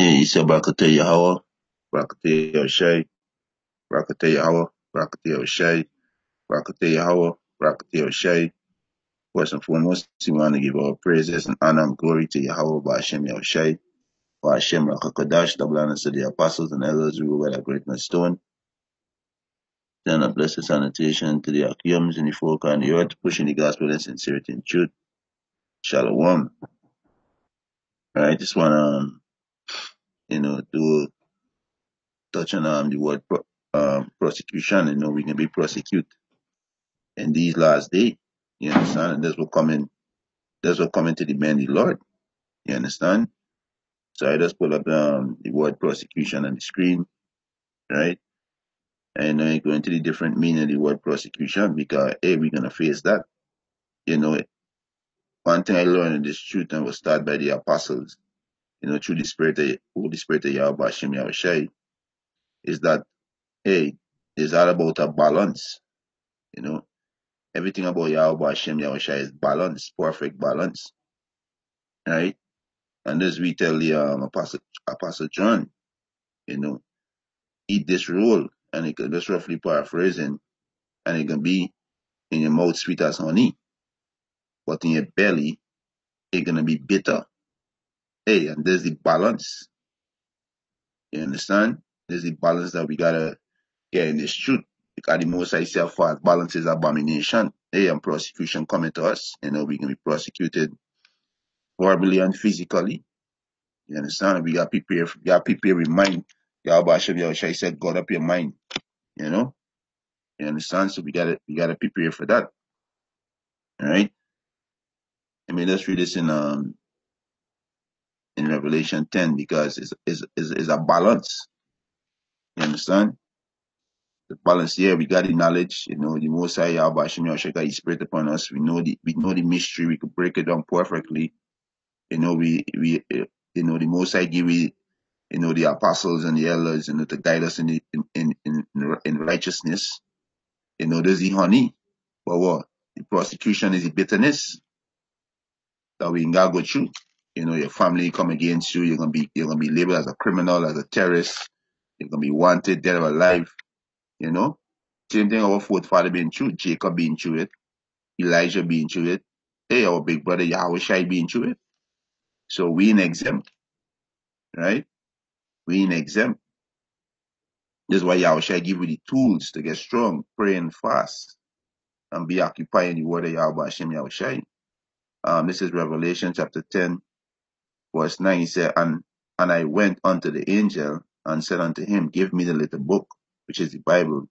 Isa Barakatah Yahweh, Barakatah Yahushai, Barakatah Yahweh, Barakatah Yahushai, Barakatah Yahweh, Barakatah Yahushai. First and foremost, we want to give our praises and honor and glory to Yahweh, Ba'ashem Yahushai, Ba'ashem Rakakadash, the blindness of the apostles and elders who were that great stone. Then a blessed salutation to the Akiyams in the folk and the earth, pushing the gospel in sincerity and truth. Shalom. I just want to, do touch on the word prosecution. We can be prosecuted in these last days. You understand? And that's what coming to the man the Lord. You understand? So I just pull up the word prosecution on the screen, right? And I go into the different meaning of the word prosecution because we're gonna face that. One thing I learned in this truth and was taught by the apostles, through the Holy Spirit of Yahweh Hashem Yahushai, is that it's all about a balance. Everything about Yahweh Hashem Yahushai is balance, perfect balance. Right? And as we tell the Apostle John, eat this roll, and it can just roughly paraphrasing, and it can be in your mouth sweet as honey, but in your belly, it's gonna be bitter. And there's the balance. You understand? There's the balance that we gotta get in this truth. Because the Most High self fast balance is abomination. And prosecution coming to us. We can be prosecuted verbally and physically. You understand? We got to prepare with mind. Yahweh Hashem Yahushua said, God up your mind. You understand? So we gotta prepare for that. All right. Let's read this in Revelation 10 because it's a balance. You understand? The balance here, we got the knowledge, the Most High Yahweh Hashem Yahushua got His Spirit upon us. We know the mystery, we could break it down perfectly. The Most High give the apostles and the elders, to guide us in righteousness. There's the honey, but what? The prosecution is the bitterness that we gotta go through. Your family come against you, you're gonna be labeled as a criminal, as a terrorist, you're gonna be wanted, dead or alive. Same thing our forefather being through, Jacob being through it, Elijah being through it, our big brother Yahushua being through it. So we ain't exempt, right? We ain't exempt. This is why Yahushua give you the tools to get strong, pray and fast, and be occupied in the word of Yahweh Hashem Yahushua. This is Revelation chapter 10, verse 9. He said, and I went unto the angel and said unto him, give me the little book, which is the Bible.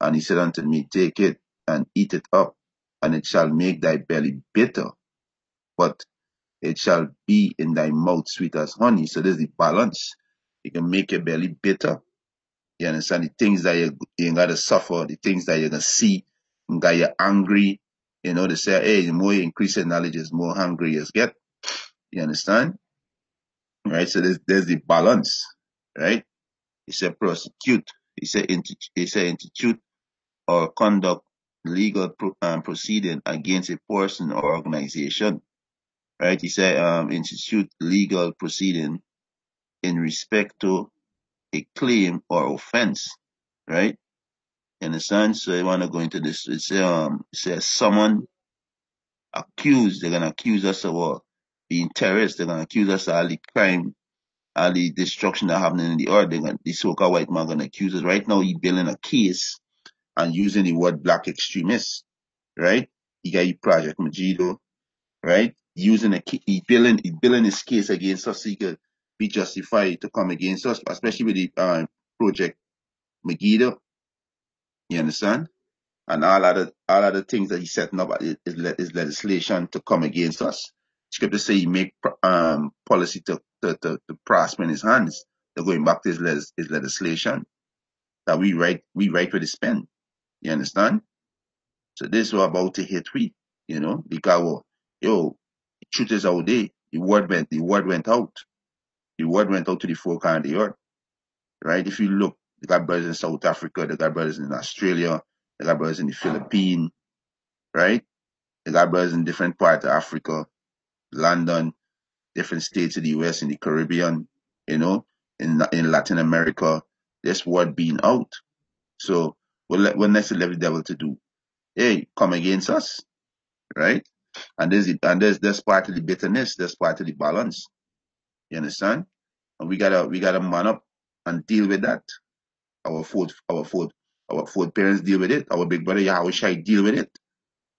And he said unto me, take it and eat it up, and it shall make thy belly bitter, but it shall be in thy mouth sweet as honey. So there's the balance. It can make your belly bitter. You understand? The things that you got to suffer, the things that you're going to see, that you're angry. They say, the more you increase your knowledge, the more hungry you get. You understand? Right? So there's the balance. Right? He said prosecute. He said institute or conduct legal proceeding against a person or organization. Right? He said institute legal proceeding in respect to a claim or offense. Right? You understand? So I want to go into this. It says someone accused, they're gonna accuse us of being terrorists, they're gonna accuse us of all the crime, all the destruction that happening in the earth. The so-called white man gonna accuse us. Right now, he's building a case and using the word black extremists, right? He got Project Majido, right? He building his case against us so he could be justified to come against us, especially with the Project Megiddo. You understand? And all other things that he's setting up is legislation to come against us. Scripture say he make policy to prosper in his hands. They're going back to his legislation that we write with his pen. You understand? So this was about to hit we, because the truth is out there. The word went out. The word went out to the four corners of the earth. Right? If you look, they got brothers in South Africa, they got brothers in Australia, they got brothers in the Philippines, right? They got brothers in different parts of Africa, London, different states of the US, in the Caribbean, in Latin America, this word being out. So what next level the devil to do? Hey, come against us, right? And there's part of the bitterness, there's part of the balance. You understand? And we gotta man up and deal with that. Our fourth parents deal with it. Our big brother Yahweh Shai deal with it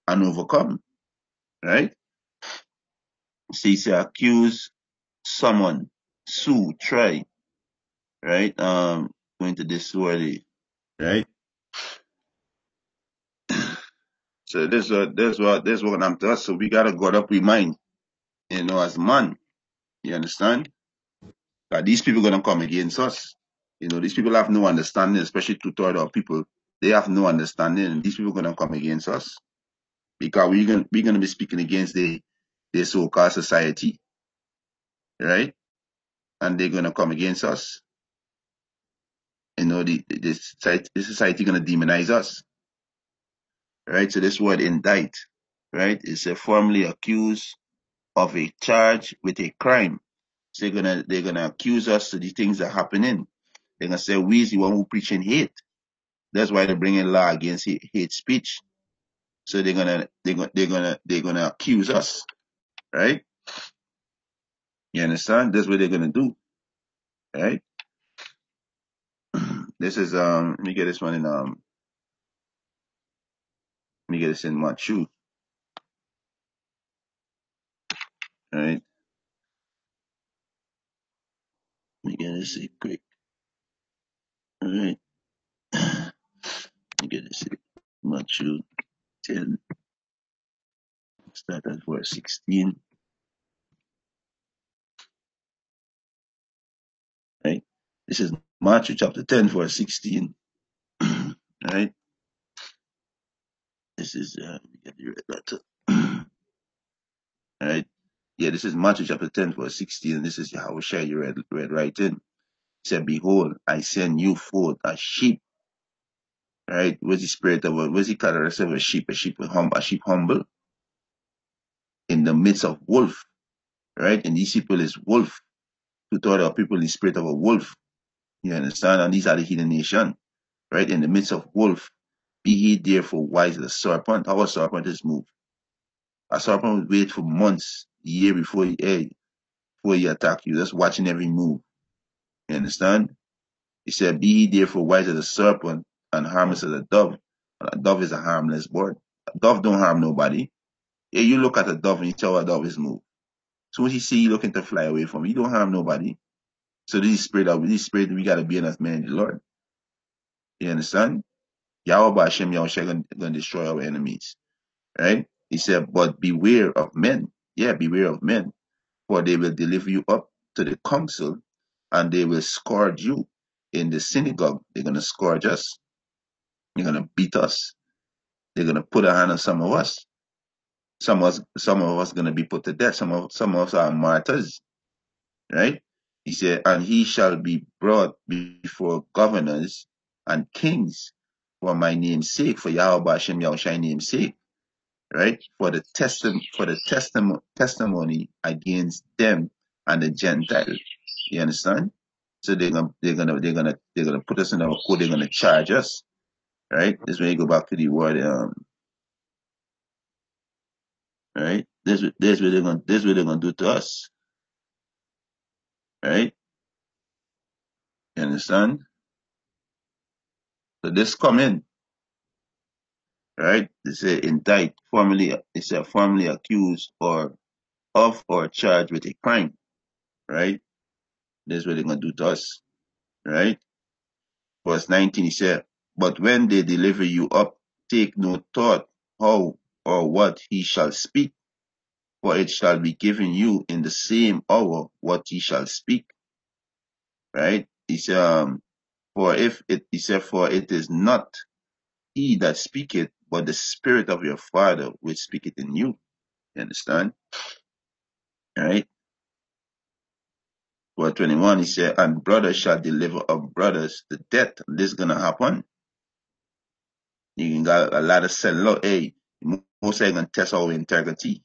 and overcome. Right? So he say accuse someone, sue, try, right? Going to this word, right? So this what I'm to us. So we gotta God up we mind, as man. You understand? That these people gonna come against us. These people have no understanding, especially two-thirds of people. They have no understanding, and these people gonna come against us because we're gonna be speaking against the so-called society, right? And they're gonna come against us. The society gonna demonize us, right? So this word indict, right, is a formally accused of a charge with a crime. So they're gonna accuse us of the things that are happening. They're gonna say we is the one who preaching hate. That's why they're bringing law against hate speech. So they're gonna accuse us, right? You understand? That's what they're gonna do, right? This is let me get this one in let me get this in Matthew, right? Let me get this in quick, all right? Let me get this in Matthew 10, start at verse 16, right? This is Matthew chapter 10, verse 16, right? This is let me get the right letter. Right? Yeah, this is Matthew chapter 10, verse 16, and this is Yahweh Shai, you read right in. He said, behold, I send you forth as sheep, right? What's the spirit of what's he called himself? A sheep humble in the midst of wolf, right? And these people is wolf. Who thought of people in the spirit of a wolf. You understand? And these are the hidden nation, right? In the midst of wolf. Be ye therefore wise as a serpent. How a serpent is moved. A serpent will wait for months, a year before he attack you. Just watching every move. You understand? He said, be ye therefore wise as a serpent and harmless as a dove. And a dove is a harmless bird. A dove don't harm nobody. Yeah, you look at a dove and you tell a dove is moved. So when you see you looking to fly away from it, you don't harm nobody. So this spirit we gotta be in as men in the Lord. You understand? Yahweh Hashem Yahushua gonna destroy our enemies. Right? He said, but beware of men. Yeah, beware of men. For they will deliver you up to the council and they will scourge you in the synagogue. They're gonna scourge us. They're gonna beat us. They're gonna put a hand on some of us. Some of us gonna be put to death. Some of us are martyrs, right? He said, and he shall be brought before governors and kings for my name's sake, for Yahweh Hashem Yahushai name's sake, right? For the testimony against them and the Gentiles. You understand? So they're gonna put us in our court. They're gonna charge us, right? This is when you go back to the word, right? This what they're gonna do to us, right? You understand? So this come in, right? They say indict, formally accused or charged with a crime, right? This is what they're gonna do to us, right? Verse 19, he said, but when they deliver you up, take no thought how or what he shall speak, for it shall be given you in the same hour what he shall speak, right? He said, for it is not he that speaketh, but the spirit of your father which speaketh in you. You understand? Right? Verse 21, he said, and brothers shall deliver up brothers to death. This is gonna happen. You can got a lot of selling out. Hey, most are gonna test our integrity.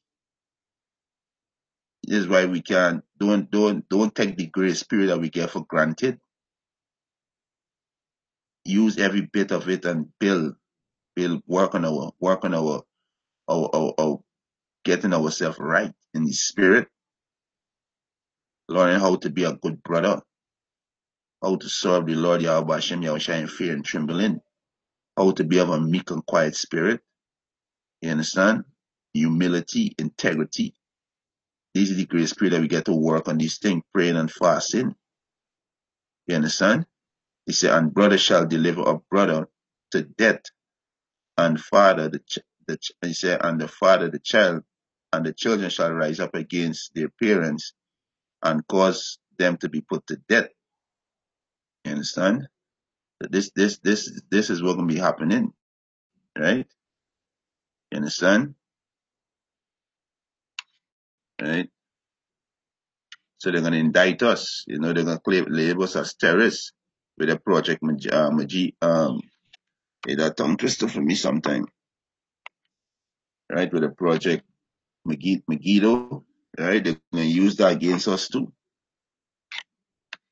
This is why we can't don't take the grace spirit that we get for granted. Use every bit of it and build, work on our getting ourselves right in the spirit, learning how to be a good brother, how to serve the Lord Yahweh Hashem Yahushua in fear and trembling, how to be of a meek and quiet spirit. You understand? Humility, integrity. These are the great spirit that we get to work on these things, praying and fasting. You understand? He said, and brother shall deliver a brother to death, and father he said, and the father the child, and the children shall rise up against their parents and cause them to be put to death. You understand? So this is what gonna be happening, right? You understand? Right? So they're gonna indict us. You know, they're gonna label us as terrorists with a project that tongue twister for me sometime, right? With a project Megiddo, right? They're gonna use that against us too,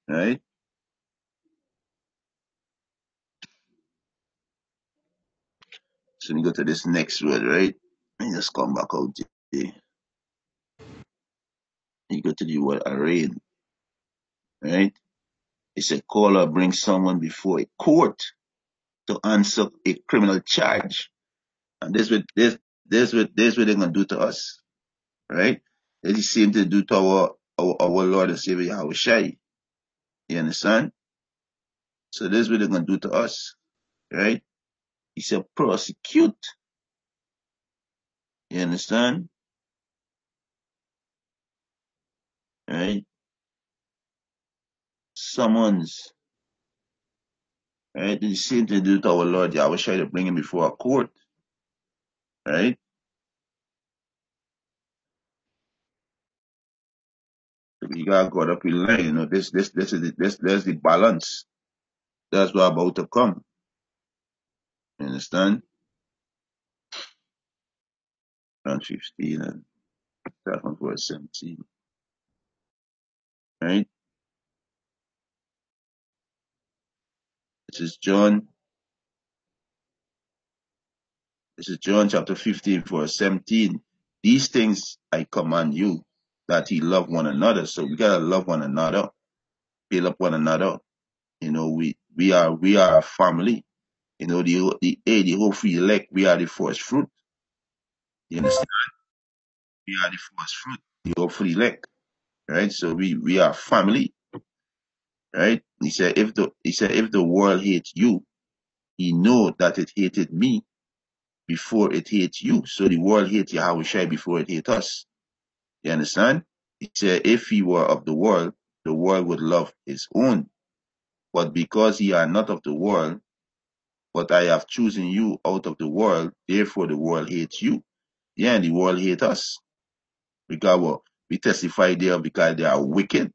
right? So we go to this next word, right? And just come back out there. You go to the word arraign, right? It's a call or bring someone before a court to answer a criminal charge. And this what they're gonna do to us, right? It's the same to do to our Lord and Savior Yahweh Shai. You understand? So this is what they're gonna do to us, right? He said prosecute. You understand? Right? Summons. Right? It's the same to do to our Lord Yahweh Shai to bring him before a court. Right? So we gotta go up in line. You know, there's the balance. That's what about to come. You understand? John 15 and start from verse 17. Right? This is John. This is John chapter 15, verse 17. These things I command you, that ye love one another. So we gotta love one another, build up one another. You know, we are a family. You know, the whole free elect, we are the first fruit. You understand? We are the first fruit, the whole free elect. Right? So we are family, right? He said, if the world hates you, he know that it hated me before it hates you. So the world hates Yahweh Shai before it hates us. You understand? He said, if he were of the world would love his own. But because ye are not of the world, but I have chosen you out of the world, therefore the world hates you. Yeah, and the world hates us. Because what? We testify there because they are wicked.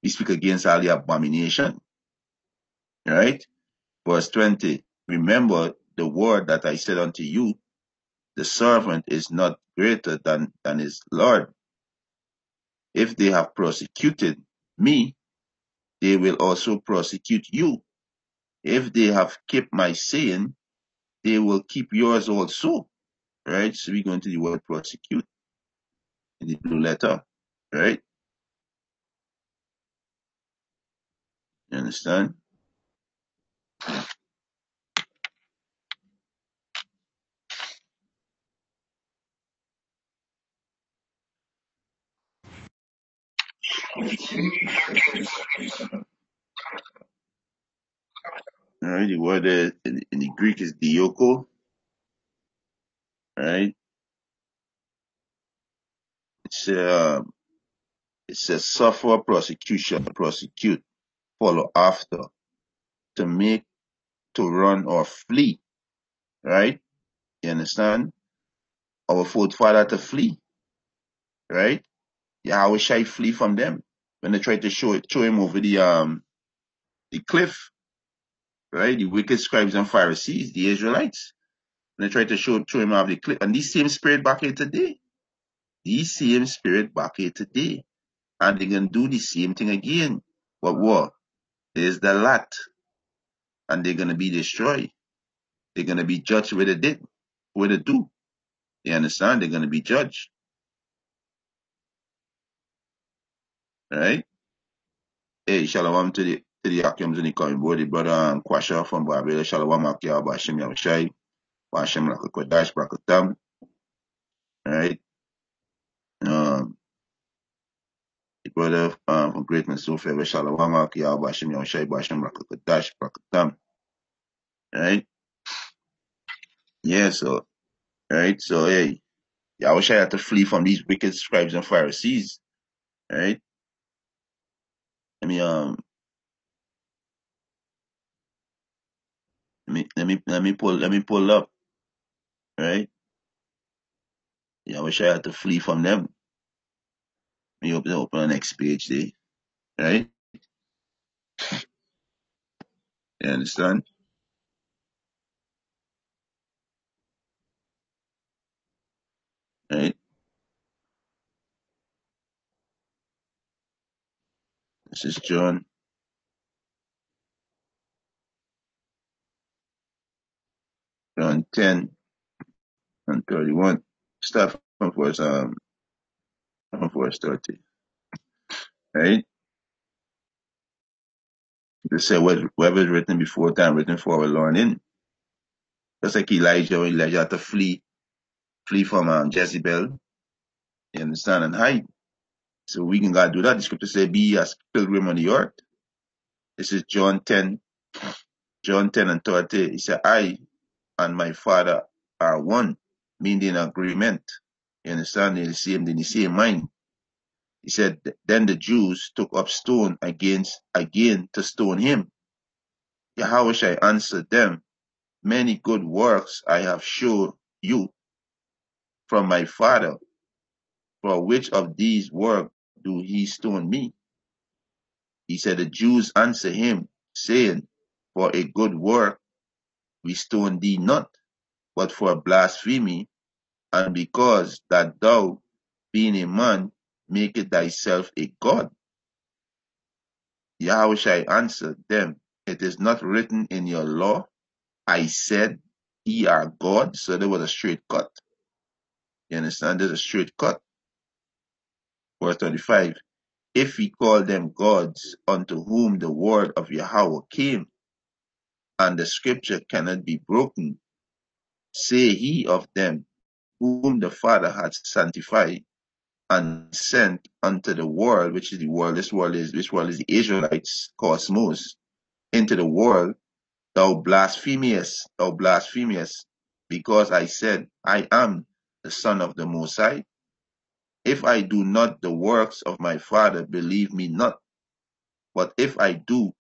We speak against all the abomination. Right? Verse 20. Remember the word that I said unto you, the servant is not greater than his Lord. If they have persecuted me, they will also prosecute you. If they have kept my saying, they will keep yours also. Right? So we go into the word prosecute in the blue letter. Right? You understand? All right? The word in the Greek is dioko. Right? It's it says suffer prosecution, prosecute, follow after, to make, to run or flee. Right? You understand? Our forefather to flee. Right? Yahweh Shai flee from them when they tried to show him over the cliff. Right? The wicked scribes and Pharisees, the Israelites. And they tried to show him off the cliff. And this same spirit back here today. These same spirit back here today. And they're going to do the same thing again. But what? There's the lot. And they're going to be destroyed. They're going to be judged where they did, where they do. You understand? They're going to be judged. Right? Hey, shalom to the Akims and the coming board, the brother Kwasha from Barbados. Shalom Akia Bashim Yahushai. Bashim Rakakwadash Brakatam. Right? Um the brother from Great Mesopha, Shalom Akia Bashim Yahushai. Bashim Rakakwadash Brakatam. Right? Yeah, so right, so hey, Yahushai had to flee from these wicked scribes and Pharisees. Right? Let me let me pull up, right? Yahushua had to flee from them. Let me open the next page there, right? You understand? Right? This is John 10 and 31. Start from verse 30. Right? They say whatever is written before time, written for our learning. Just like Elijah, when Elijah had to flee from Jezebel, you understand, and hide. So we can God do that. The scripture say, be as pilgrim on the earth. This is John 10 and 30. He said, I and my Father are one, meaning agreement. You understand? In the same mind. He said, then the Jews took up stone again to stone him. Yahushua answered them, many good works I have showed you from my Father. For which of these works do he stone me? He said, the Jews answered him, saying, for a good work we stone thee not, but for blasphemy, and because that thou, being a man, makest thyself a god. Yahushua answered them, it is not written in your law, I said, ye are God. So there was a straight cut. You understand? There's a straight cut. Verse 35. If we call them gods unto whom the word of Yahweh came, and the scripture cannot be broken, say he of them whom the Father hath sanctified and sent unto the world, which is the world, which world is the Israelites, cosmos, into the world, thou blasphemest, because I said, I am the Son of the Most High. If I do not the works of my Father, believe me not. But if I do,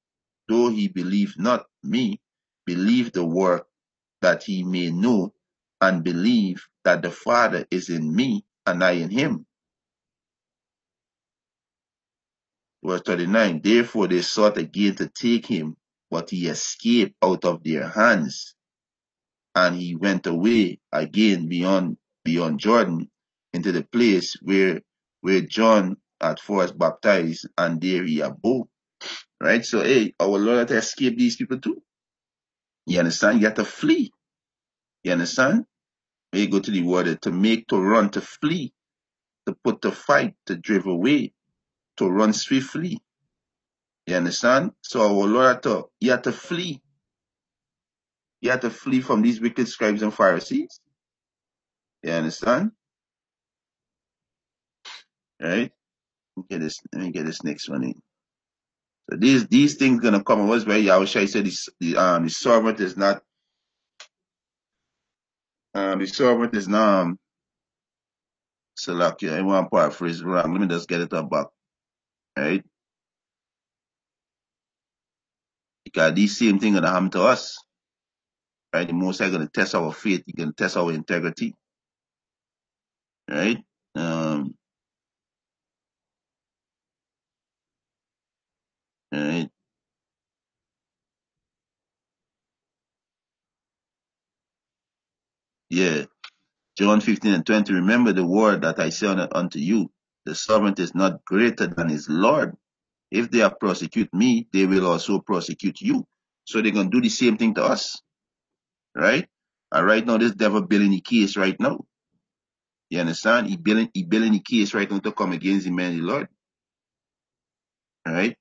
though he believe not me, believe the work, that he may know and believe that the Father is in me and I in him. Verse 39, therefore they sought again to take him, but he escaped out of their hands. And he went away again beyond Jordan into the place where John at first baptized, and there he abode. Right? So hey, our Lord had to escape these people too. You understand? You have to flee. You understand? When you go to the word, to run, to flee, to put, to fight, to drive away, to run swiftly. You understand? So our Lord he had to flee. He had to flee from these wicked scribes and Pharisees. You understand? Right? Let me get this next one in. So these things gonna come on us, where Yahushua said the servant is not Salakia. I want to paraphrase wrong. Let me just get it up back. Right? Because these same things gonna happen to us. Right? The Most High gonna test our faith, he gonna test our integrity. Right? Um right. Yeah. John 15:20, remember the word that I say unto you, the servant is not greater than his Lord. If they have prosecute me, they will also prosecute you. So they're going to do the same thing to us, right? And right now, this devil building the case right now. You understand? He building the case right now to come against the man of the Lord, right?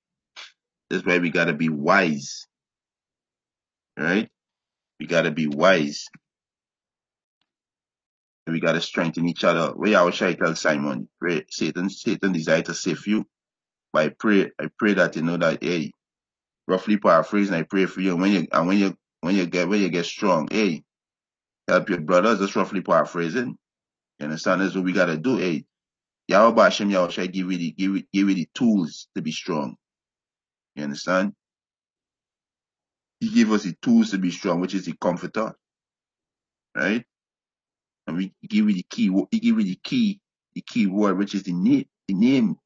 That's why we got to be wise, right? We got to be wise. We got to strengthen each other. Where I wish I tell Simon, pray, Satan desire to save you. But I pray that you know that, hey, roughly paraphrasing, I pray for you. When you get strong, hey, help your brothers. That's roughly paraphrasing. You understand? That's what we gotta do. Hey, Yahweh Hashem Yahweh give you the tools to be strong. You understand? He gave us the tools to be strong, which is the comforter, right? And we give you the key. He give you the key word, which is the name. The name.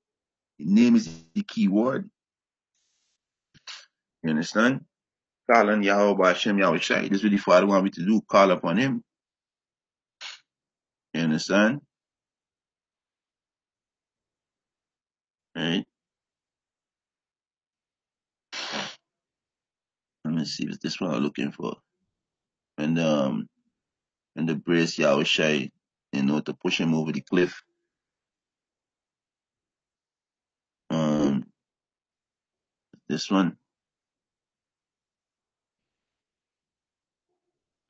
The name is the key word. You understand? Call on Yahweh Hashem Yahweh Shai. This is what the Father want me to do. Call upon Him. You understand? Right? Let me see if this one I'm looking for. And the brace Yahweh Shai, to push him over the cliff. This one.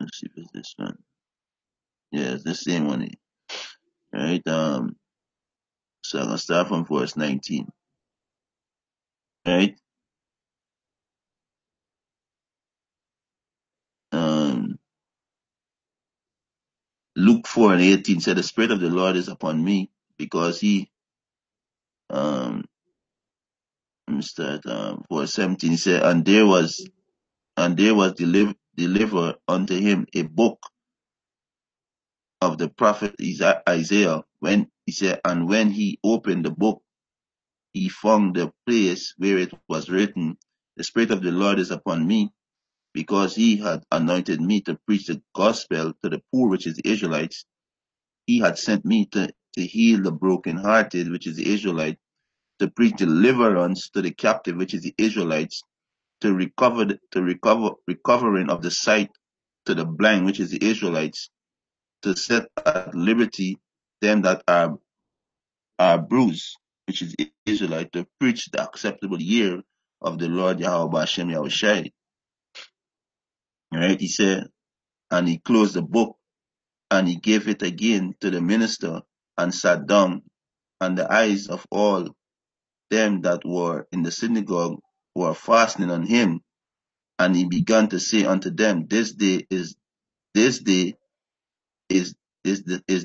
Let's see if it's this one. Yeah, it's the same one. Right? So I'm gonna start from verse 19. Right? Luke 4:18 said, the Spirit of the Lord is upon me because he let me start verse 17. He said, and there was delivered unto him a book of the prophet Isaiah. When he said, and when he opened the book, he found the place where it was written, the Spirit of the Lord is upon me, because he had anointed me to preach the gospel to the poor, which is the Israelites. He had sent me to heal the brokenhearted, which is the Israelite, to preach deliverance to the captive, which is the Israelites, recovering of the sight to the blind, which is the Israelites, to set at liberty them that are bruised, which is the Israelite, to preach the acceptable year of the Lord Yahweh Hashem Yahweh Shai. Right? He said, and he closed the book, and he gave it again to the minister, and sat down, and the eyes of all them that were in the synagogue were fastening on him. And he began to say unto them, this day is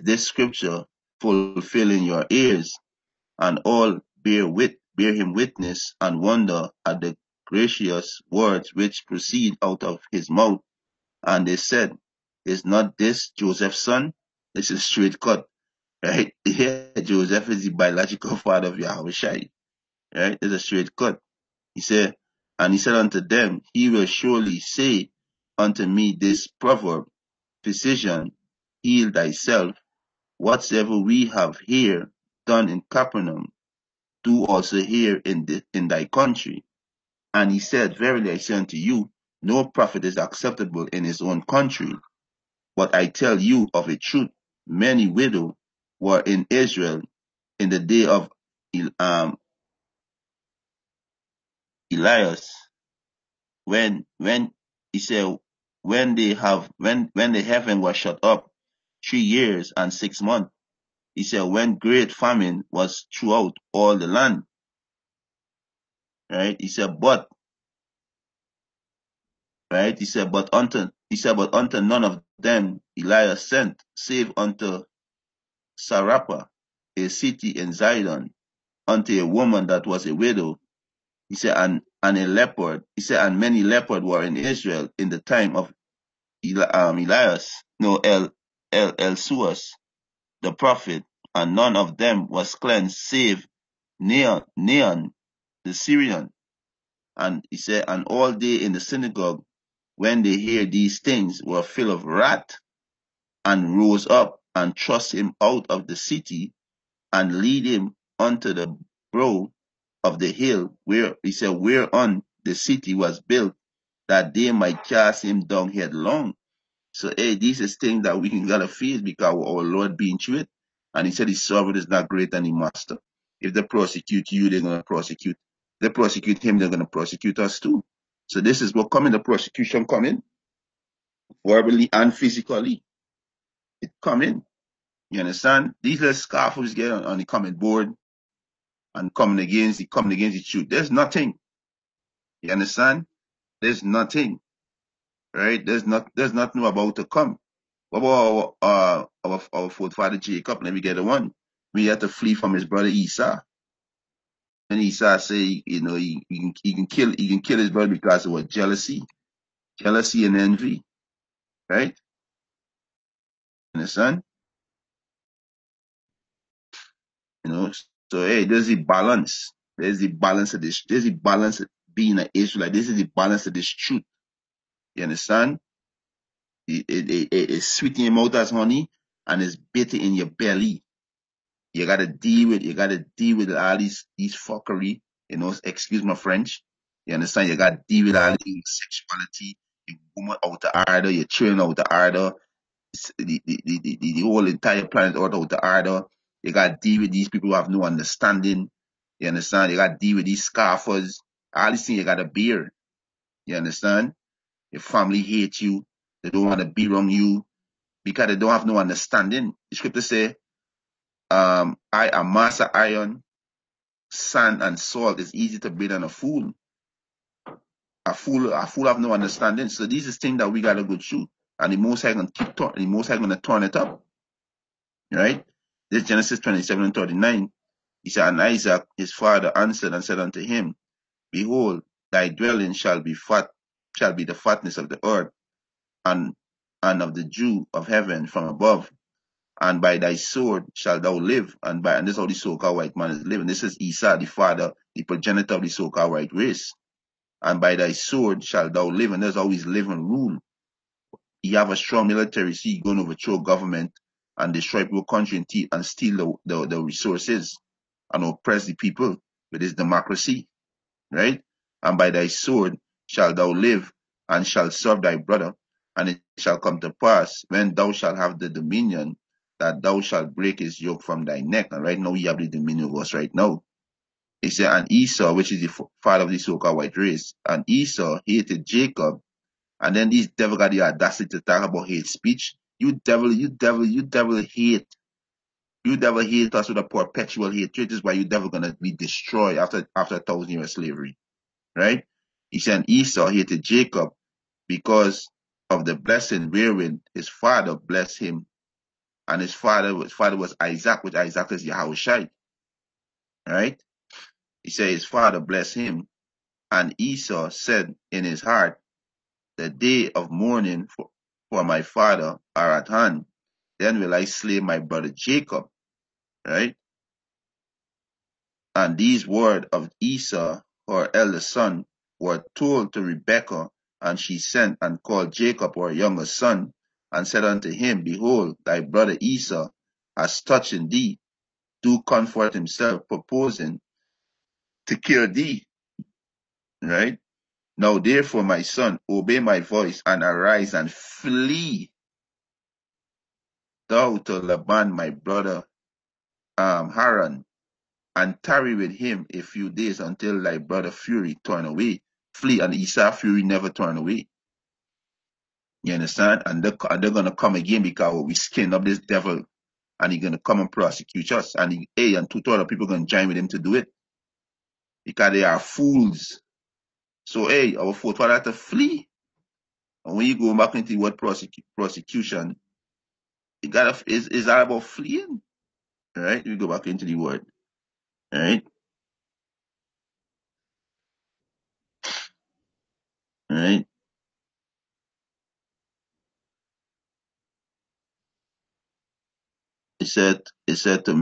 this scripture fulfilling your ears? And all bear him witness, and wonder at the gracious words which proceed out of his mouth. And they said, is not this Joseph's son? This is straight cut, right? Here, Joseph is the biological father of Yahweh Shai, right? It's a straight cut. He said unto them, he will surely say unto me this proverb, physician, heal thyself. Whatsoever we have here done in Capernaum, do also here in thy country. And he said, verily I say unto you, no prophet is acceptable in his own country. But I tell you of a truth, many widows were in Israel in the day of Elias, when he said, when the heaven was shut up 3 years and 6 months. He said, when great famine was throughout all the land. Right? He said, but unto none of them Elias sent, save unto Sarapha, a city in Zidon, unto a woman that was a widow. He said, and a leopard. He said, and many leopards were in Israel in the time of Elias, no, Elsuas, the prophet, and none of them was cleansed, save Neon, the Syrian. And he said, and all day in the synagogue, when they hear these things, were filled of wrath, and rose up and thrust him out of the city and lead him unto the brow of the hill where he said whereon the city was built, that they might cast him down headlong. So hey, these is things that we can gotta face because our Lord being through it. And he said his servant is not greater than his master. If they prosecute you, they're gonna prosecute. If they prosecute him, they're gonna prosecute us too. So this is what coming, the prosecution coming, verbally and physically. It coming. You understand? These little scoffers get on the comment board and coming against the truth. There's nothing. You understand? There's nothing. Right? There's nothing about to come. What about our forefather Jacob? Let me get the one. We had to flee from his brother Esau. And Esau say, you know, he can kill his brother because of what? Jealousy and envy. Right? Understand? You know, so hey, there's the balance. There's the balance of this. There's the balance of being an Israelite. This is the balance of this truth. You understand? It's sweet in your mouth as honey, and it's bitter in your belly. You gotta deal with all these fuckery. You know, excuse my French. You understand? You gotta deal with all the sexuality, your woman out the order, your children out the order, the whole entire planet out the order. You gotta deal with these people who have no understanding. You understand? You gotta deal with these scoffers. All these things you gotta bear. You understand? Your family hate you. They don't want to be around you because they don't have no understanding. The scripture say, I am master iron, sand and salt is easy to beat than a fool. A fool have no understanding. So these is things that we gotta go through. And the Most High gonna turn it up. Right? This Genesis 27 and 39. He said, and Isaac his father answered and said unto him, behold, thy dwelling shall be the fatness of the earth, and of the dew of heaven from above. And by thy sword shalt thou live. And this is how the so-called white man is living. This is Esau, the father, the progenitor of the so-called white race. And by thy sword shalt thou live. And there's always live and rule. You have a strong military, so you're going to overthrow government and destroy people country and steal the resources and oppress the people with this democracy. Right? And by thy sword shalt thou live and shalt serve thy brother. And it shall come to pass when thou shalt have the dominion that thou shalt break his yoke from thy neck. And right now we have the dominion of us right now. He said, and Esau, which is the father of the so-called white race, and Esau hated Jacob. And then these devil got the audacity to talk about hate speech. You devil hate. You devil hate us with a perpetual hatred. This is why you devil gonna be destroyed after 1,000 years of slavery. Right? He said, and Esau hated Jacob because of the blessing wherein his father blessed him. And his father was Isaac, which Isaac is Yahushai. Right? He said his father blessed him. And Esau said in his heart, the day of mourning for my father are at hand. Then will I slay my brother Jacob. Right? And these words of Esau, her eldest son, were told to Rebekah, and she sent and called Jacob, her younger son, and said unto him, behold, thy brother Esau has touched thee, do comfort himself, purposing to kill thee. Right? Now therefore, my son, obey my voice, and arise and flee thou to Laban my brother Haran, and tarry with him a few days until thy brother fury turn away. Flee, and Esau fury never turn away. You understand? And they're gonna come again because we skinned up this devil, and he's gonna come and prosecute us. And and 2 people gonna join with him to do it because they are fools. So our forefather had to flee. And when you go back into the word prosecution, it's all about fleeing. Right? We go back into the word. Right? Right? It said to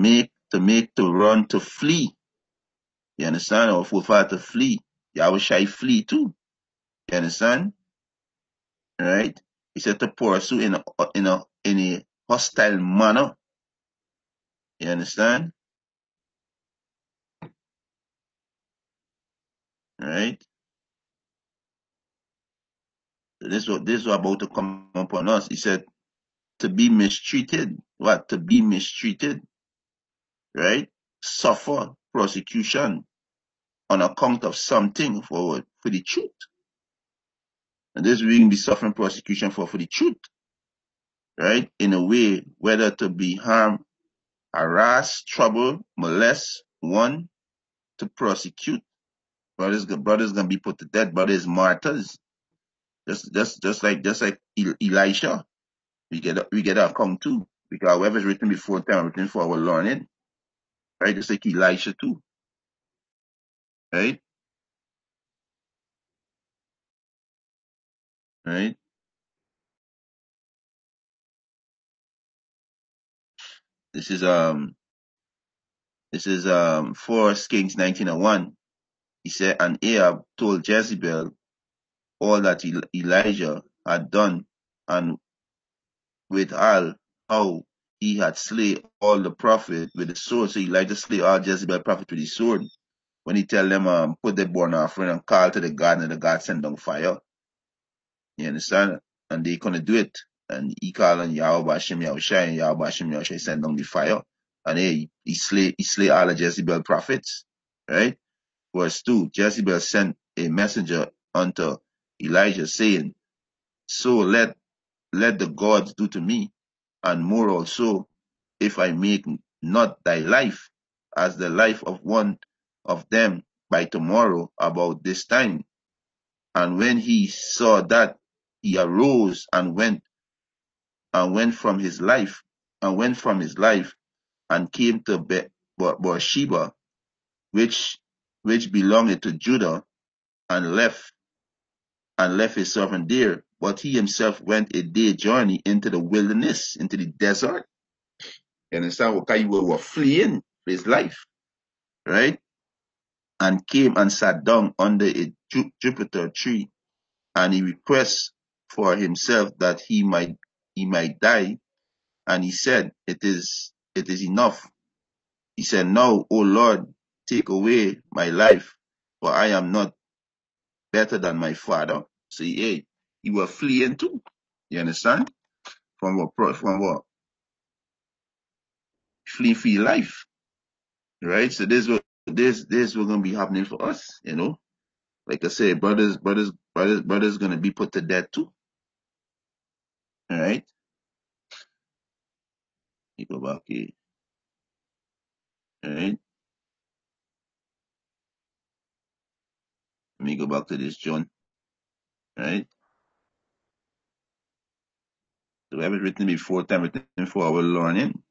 run, to flee. You understand? Or forefather to flee. Yahweh shall flee too. You understand? Right? He said to pursue in a hostile manner. You understand? Right? So this was about to come upon us. He said to be mistreated. What? To be mistreated, right? Suffer prosecution on account of something for the truth. And this we can be suffering prosecution for the truth, right? In a way, whether to be harmed, harass, trouble, molest, one, to prosecute. Brothers gonna be put to death. Brothers martyrs. Just like Elisha. We get our account too. Because whatever is written before time, written for our learning. Right? Just like Elisha too. Right? Right? This is 1 Kings 19:1. He said, and Ahab told Jezebel all that Elijah had done, and with all how he had slay all the prophet with the sword. So Elijah slay all Jezebel prophet with the sword. When he tell them put the burnt offering and call to the God, and the God send down fire. You understand? And they couldn't do it. And he called on Yahweh Hashem Yahushai, and Yahweh Hashem Yahushai sent down the fire. And he slay all the Jezebel prophets. Right? Verse 2, Jezebel sent a messenger unto Elijah, saying, so let the gods do to me, and more also, if I make not thy life as the life of one of them by tomorrow about this time. And when he saw that, he arose and went from his life, and came to Beersheba, which belonged to Judah, and left his servant there. But he himself went a day journey into the wilderness, into the desert. You understand? Because he was fleeing for his life, right? And came and sat down under a juniper tree, and he requested for himself that he might die. And he said, it is enough. He said, now, O Lord, take away my life, for I am not better than my father. So he was fleeing too. You understand? From what? Fleeing for your life. Right? So this was gonna be happening for us, you know. Like I said, brothers gonna be put to death too. All right? You go back here. All right? Let me go back to this John. All right? So we have it written before time, written for our learning.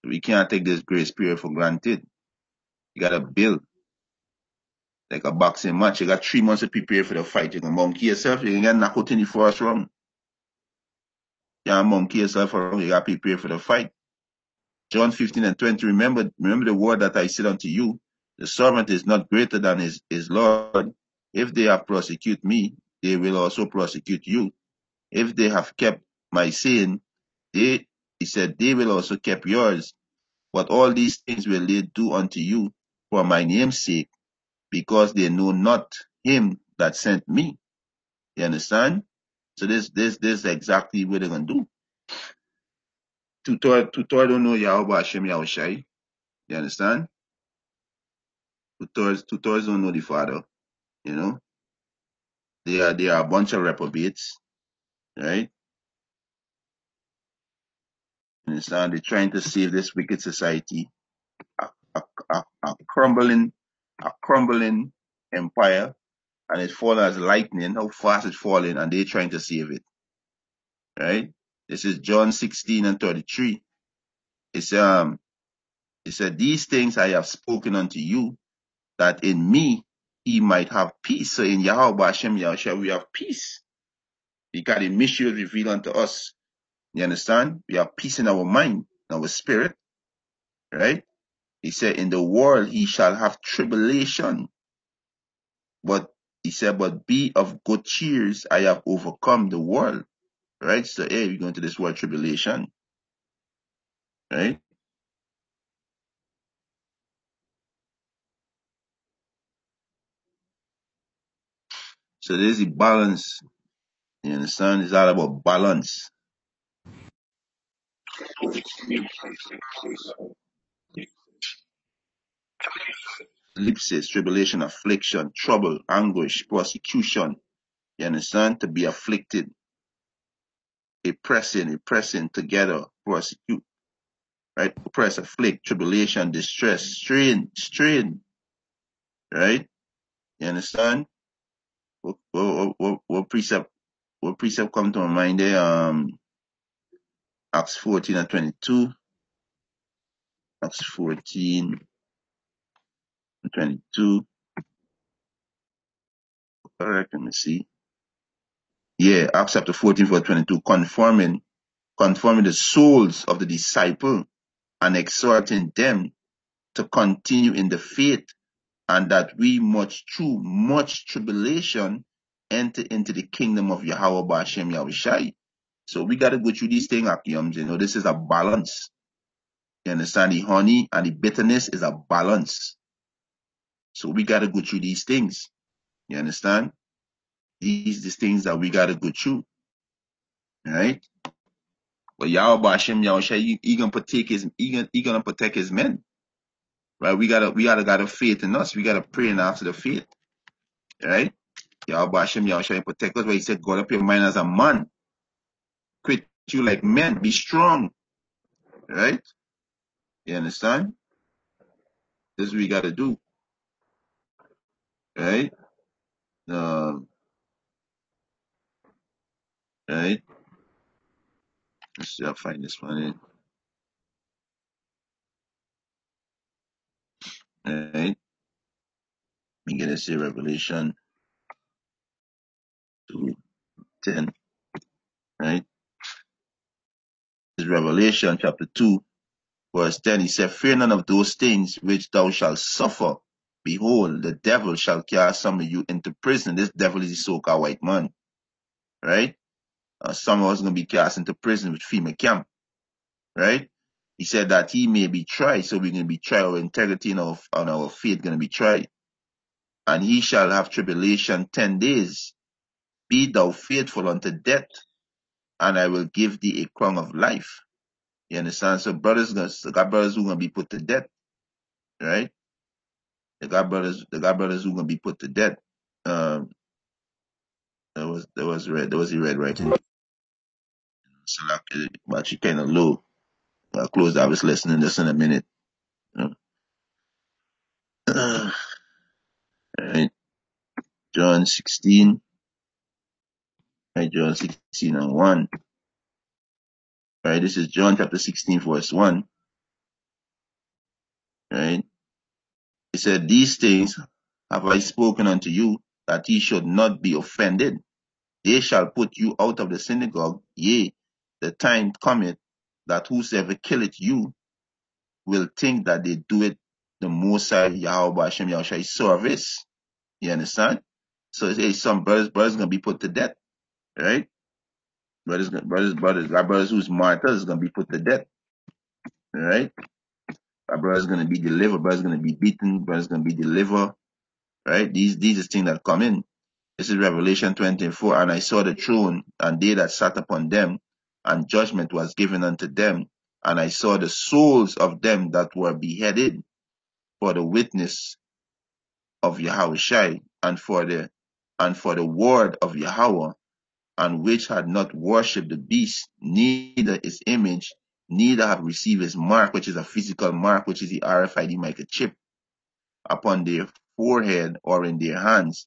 We can't take this grace period for granted. You gotta build like a boxing match. You got 3 months to prepare for the fight. You can monkey yourself, you can get knocked out in the first round. You can monkey yourself around, you gotta prepare for the fight. John 15:20, remember the word that I said unto you, the servant is not greater than his Lord. If they have prosecute me, they will also prosecute you. If they have kept my saying, he said, they will also keep yours. But all these things will they do unto you for my name's sake, because they know not him that sent me. You understand? So this is exactly what they're gonna do. Tutor don't know Yahweh Hashem Yahushai. You understand? Tutors don't know the Father. You know, they are a bunch of reprobates, right? You understand? They're trying to save this wicked society, a crumbling empire, and it's falling as lightning. How fast it's falling, and they're trying to save it, right? This is John 16:33. It said, these things I have spoken unto you, that in me he might have peace. So in Yahweh Hashem Yahushua we have peace, because the mystery is revealed unto us. You understand? We have peace in our mind, in our spirit, right? He said, in the world he shall have tribulation. But he said, but be of good cheers, I have overcome the world. right? So, hey, we're going to this word tribulation, right? So there's the balance. You understand? It's all about balance. Ellipsis, tribulation, affliction, trouble, anguish, persecution. You understand? To be afflicted, a pressing together, prosecute, right? Oppress, afflict, tribulation, distress, strain, right? You understand? What precept come to my mind there? Acts 14 and 22. Acts 14 and 22. Correct, let me see. Yeah, Acts chapter 14 verse 22. Conforming the souls of the disciple and exhorting them to continue in the faith, and that we much through much tribulation enter into the kingdom of Yahweh Ba'ashem Yahushai. So we got to go through these things, Akiyams. This is a balance. You understand? The honey and the bitterness is a balance. So we got to go through these things. You understand? These things that we got to go through. Right? But Yahweh Ba'ashem Yahushai, he gonna protect his men. Right? We gotta faith in us. We gotta pray and ask the faith. Right? Yahweh Hashem, Yahushua protect us. But he said, God up your mind as a man. Quit you like men. Be strong. Right? You understand? This is what we gotta do. Right? Right? Let's see, I'll find this one in. Right? We get to see Revelation 2:10. Right? This is Revelation chapter 2, verse 10. He said, Fear none of those things which thou shalt suffer. Behold, the devil shall cast some of you into prison. This devil is the so-called white man. Right? Some of us are going to be cast into prison with FEMA camp. Right? He said that he may be tried, so we're going to be tried. Our integrity and our faith going to be tried. And he shall have tribulation 10 days. Be thou faithful unto death, and I will give thee a crown of life. You understand? So got brothers who are going to be put to death. Right? They got brothers who are going to be put to death. That was red. That was the red right in. So but she kind of low. I'll close that. I was listening this in a minute. Right? John 16. Right? John 16 and 1. Right? This is John chapter 16 verse 1. Right? He said, These things have I spoken unto you, that ye should not be offended. They shall put you out of the synagogue. Yea, the time cometh that whosoever killeth you will think that they do it the Most High Yahweh Hashem Yahushai service. You understand? So hey, some brothers gonna be put to death, right? Our brothers who's martyrs is gonna be put to death, right? Our brothers gonna be delivered, brothers gonna be beaten, brothers gonna be delivered, right? These are things that come in. This is Revelation 24. And I saw the throne, and they that sat upon them, and judgment was given unto them. And I saw the souls of them that were beheaded for the witness of Yahushai, and for the word of Yahweh, and which had not worshipped the beast, neither his image, neither have received his mark, which is a physical mark, which is the RFID microchip, upon their forehead or in their hands,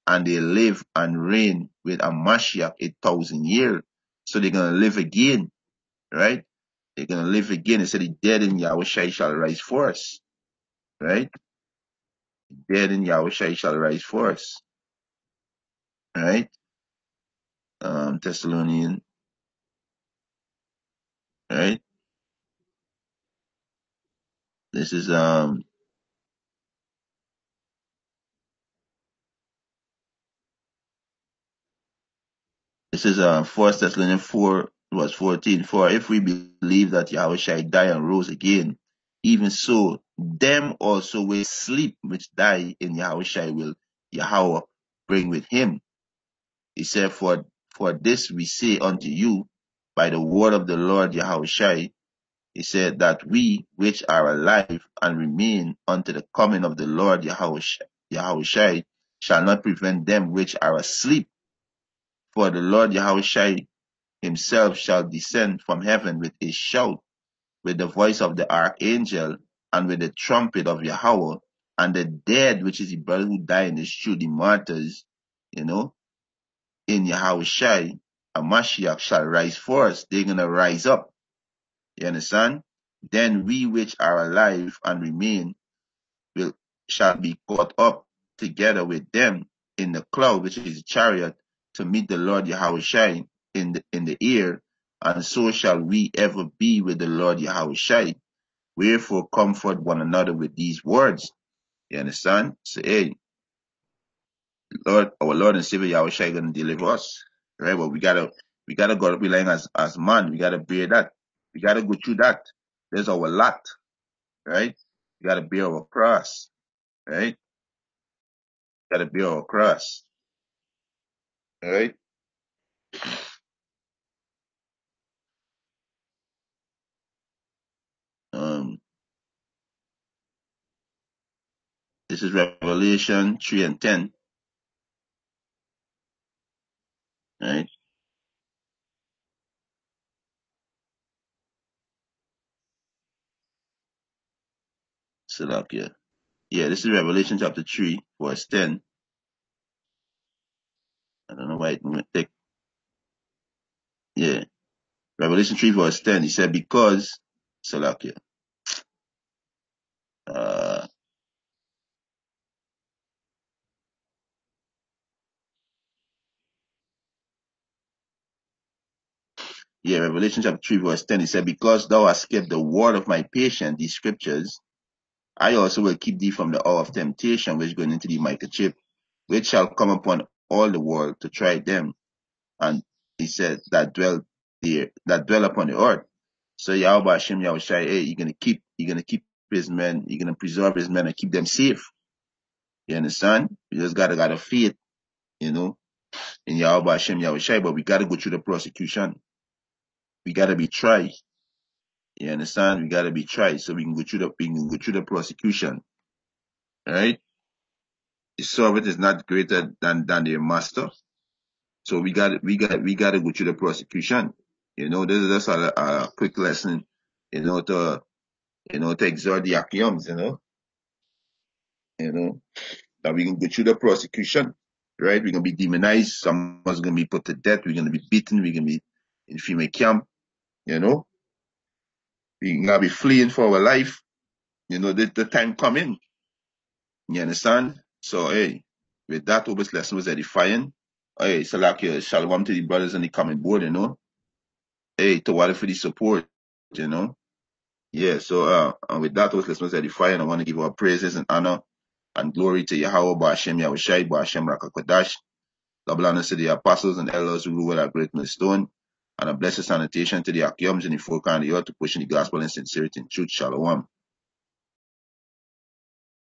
and they live and reign with a Mashiach 1,000 years. So they're gonna live again, right? They're gonna live again. It said the dead in Yahushai shall rise first, right? Dead in Yahushai shall rise first, right? Thessalonian, right? This is This is 1 Thessalonians 4, verse 14. For if we believe that Yahweh shall die and rose again, even so, them also will sleep which die in Yahweh shall will Yahweh bring with him. He said, for this we say unto you by the word of the Lord Yahweh Shai. He said that we which are alive and remain unto the coming of the Lord Yahweh Shai shall not prevent them which are asleep. For the Lord Yahweh Shai himself shall descend from heaven with a shout, with the voice of the archangel, and with the trumpet of Yahweh, and the dead, which is the brother who died in the street, the martyrs, in Yahweh Shai, a Mashiach shall rise for us. They're gonna rise up. You understand? Then we which are alive and remain shall be caught up together with them in the cloud, which is the chariot, to meet the Lord Yahweh Shai in the air, and so shall we ever be with the Lord Yahweh Shai. Wherefore comfort one another with these words. You understand? So hey, Lord, our Lord and Savior Yahweh Shai gonna deliver us. Right? But we gotta go relying as man. We gotta bear that. We gotta go through that. There's our lot, right? We gotta bear our cross, right? Gotta bear our cross, right? Um, this is Revelation 3 and 10, right? Salakia. Yeah, this is Revelation chapter 3, verse 10. I don't know why it went take. Yeah, Revelation 3, verse 10. He said, because, Salakia. Uh, yeah, Revelation chapter 3, verse 10. He said, because thou hast kept the word of my patience, these scriptures, I also will keep thee from the hour of temptation, which going into the microchip, which shall come upon all the world to try them. And he said that dwell upon the earth. So Yahweh Hashem Yahweh Shai, hey, you're gonna keep his men, you're gonna preserve his men and keep them safe. You understand? We just got a faith, in Yahweh Hashem Yahweh Shai, but we gotta go through the prosecution. We gotta be tried. You understand? We gotta be tried so we can go through the prosecution. Right? The servant is not greater than their master. So we got to go through the prosecution. This is just a quick lesson, to exhort the Akiums, that we can go through the prosecution, right? We're gonna be demonized. Someone's gonna be put to death. We're gonna be beaten. We're gonna be in female camp. You know, we're gonna be fleeing for our life. The time coming. You understand? So hey, with that, this lesson was edifying. Hey, Salakia, shalom to the brothers and the coming board. Hey, to water for the support. You know. Yeah, so and with that, let's edify, and I want to give our praises and honor and glory to Yahweh, Ba'ashem Yahushai, Ba'ashem Rakakwadash, double honor to the apostles and elders who rule at Great Millstone, and a blessed sanitation to the Akiums and the folk and the earth to push in the gospel in sincerity and truth. Shalom.